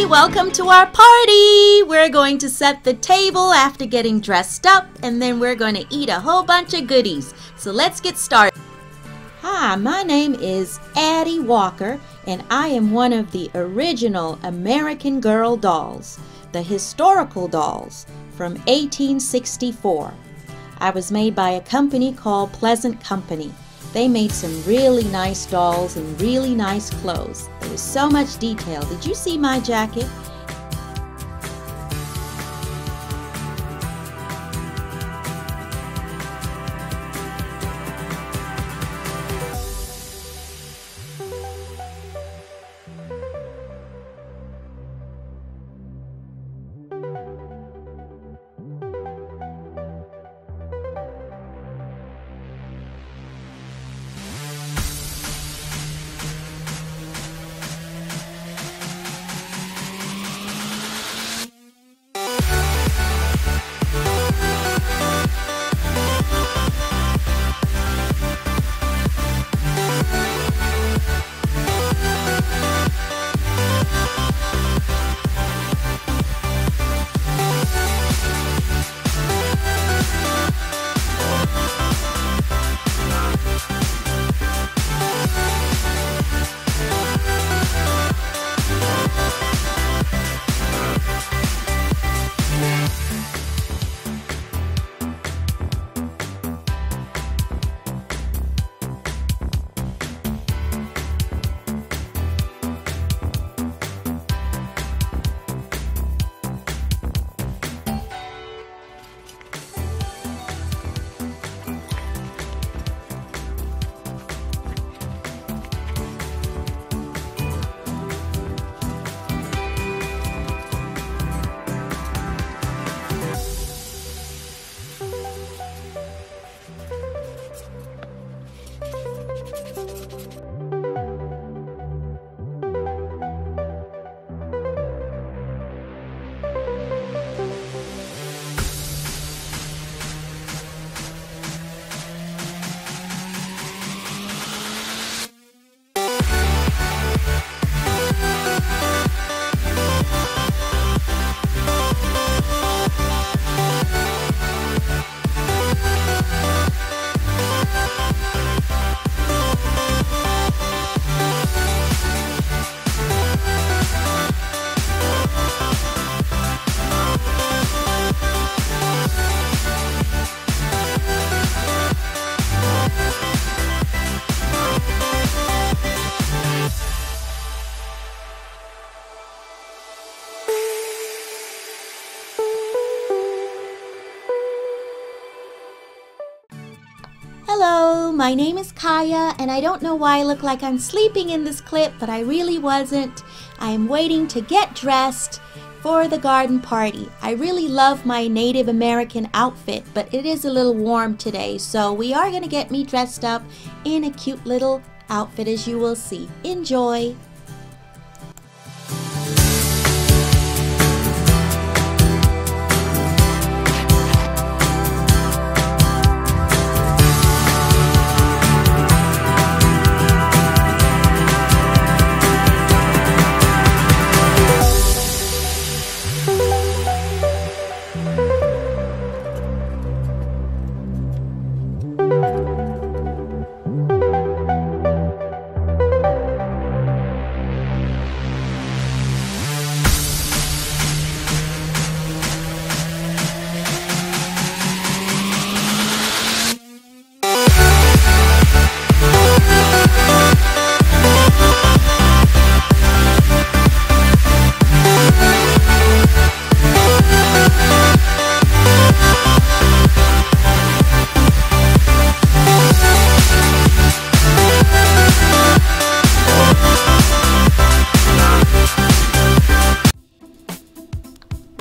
welcome to our party! We're going to set the table after getting dressed up, and then we're going to eat a whole bunch of goodies. So let's get started. Hi, my name is Addie Walker, and I am one of the original American Girl dolls, the historical dolls from 1864. I was made by a company called Pleasant Company. They made some really nice dolls and really nice clothes. There was so much detail. Did you see my jacket? Hello, my name is Kaya, and I don't know why I look like I'm sleeping in this clip, but I really wasn't. I am waiting to get dressed for the garden party. I really love my Native American outfit, but it is a little warm today, so we are going to get me dressed up in a cute little outfit, as you will see. Enjoy!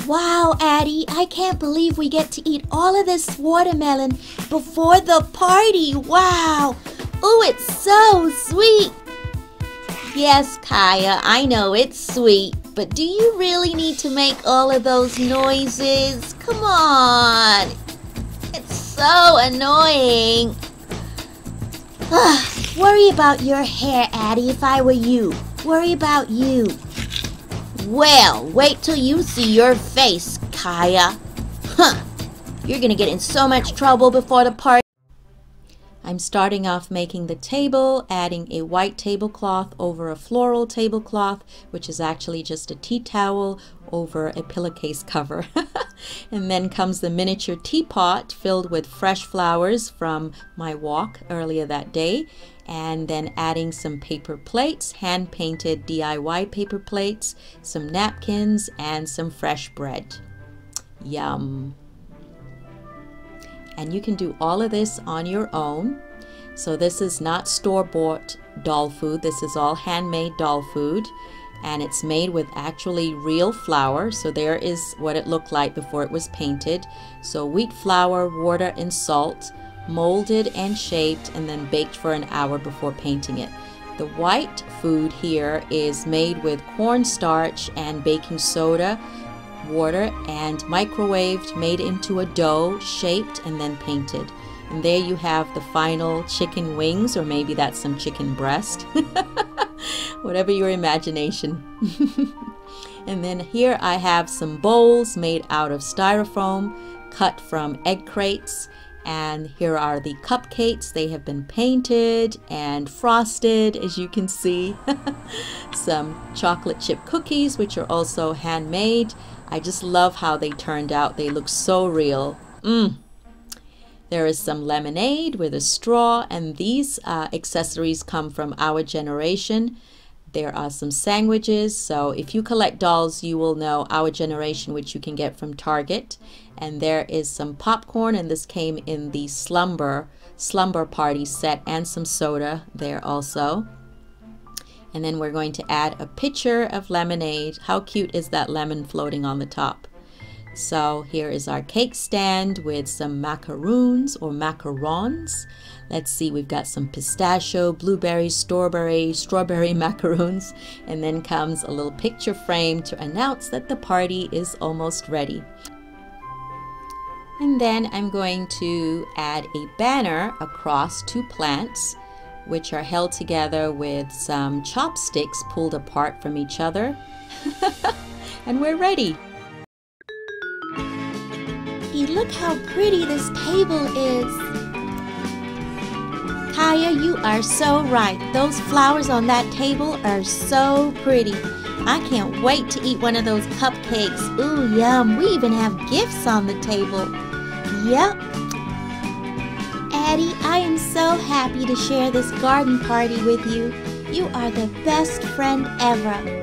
Wow, Addie, I can't believe we get to eat all of this watermelon before the party. Wow. Ooh, it's so sweet. Yes, Kaya, I know it's sweet, but do you really need to make all of those noises? Come on. It's so annoying. Worry about your hair, Addie, if I were you. Worry about you. Well, wait till you see your face, Kaya. Huh. You're gonna get in so much trouble before the party. I'm starting off making the table, adding a white tablecloth over a floral tablecloth, which is actually just a tea towel over a pillowcase cover. And then comes the miniature teapot filled with fresh flowers from my walk earlier that day. And then adding some paper plates, hand-painted DIY paper plates, some napkins, and some fresh bread. Yum! And you can do all of this on your own. So this is not store-bought doll food. This is all handmade doll food. And it's made with actually real flour. So there is what it looked like before it was painted. So wheat flour, water, and salt, molded and shaped, and then baked for an hour before painting it. The white food here is made with cornstarch and baking soda, water, and microwaved, made into a dough, shaped, and then painted. And there you have the final chicken wings, or maybe that's some chicken breast. Whatever your imagination. And then here I have some bowls made out of styrofoam, cut from egg crates. And here are the cupcakes. They have been painted and frosted, as you can see. Some chocolate chip cookies, which are also handmade. I just love how they turned out. They look so real. There is some lemonade with a straw, and these accessories come from our generation. There are some sandwiches, so if you collect dolls, you will know our generation, which you can get from Target. And there is some popcorn, and this came in the slumber party set, and some soda there also. And then we're going to add a pitcher of lemonade. How cute is that lemon floating on the top? So here is our cake stand with some macaroons or macarons. Let's see, we've got some pistachio, blueberry, strawberry macaroons. And then comes a little picture frame to announce that the party is almost ready. And then I'm going to add a banner across two plants, which are held together with some chopsticks pulled apart from each other. And we're ready. Look how pretty this table is. Kaya, you are so right. Those flowers on that table are so pretty. I can't wait to eat one of those cupcakes. Ooh, yum. We even have gifts on the table. Yep. Addie, I am so happy to share this garden party with you. You are the best friend ever.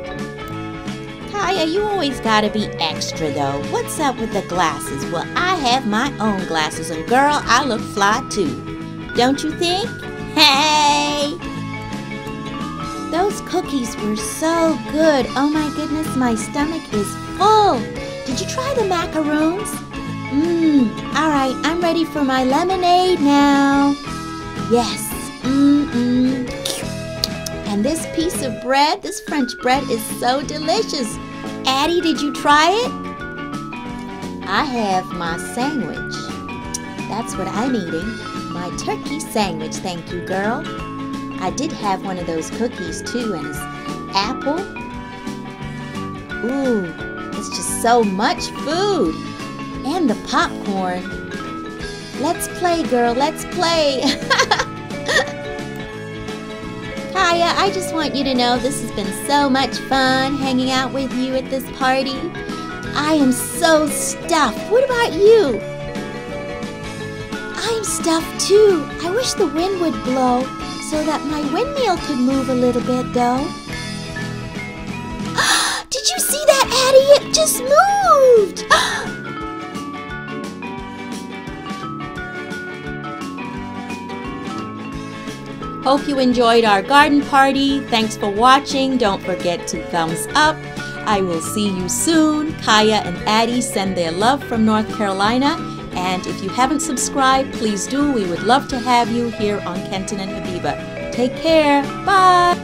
Kaya, you always gotta be extra though. What's up with the glasses? Well, I have my own glasses, and girl, I look fly too. Don't you think? Hey! Those cookies were so good. Oh my goodness, my stomach is full. Did you try the macaroons? Alright, I'm ready for my lemonade now. Yes. And this piece of bread, this French bread, is so delicious. Addie, did you try it? I have my sandwich. That's what I'm eating. My turkey sandwich, thank you, girl. I did have one of those cookies too, and it's apple. Ooh, it's just so much food. And the popcorn. Let's play, girl, let's play. Kaya, I just want you to know this has been so much fun hanging out with you at this party. I am so stuffed. What about you? I'm stuffed too. I wish the wind would blow so that my windmill could move a little bit though. Did you see that, Addie? It just moved. Hope you enjoyed our garden party. Thanks for watching. Don't forget to thumbs up. I will see you soon. Kaya and Addie send their love from North Carolina. And if you haven't subscribed, please do. We would love to have you here on Kenton and Habiba. Take care. Bye.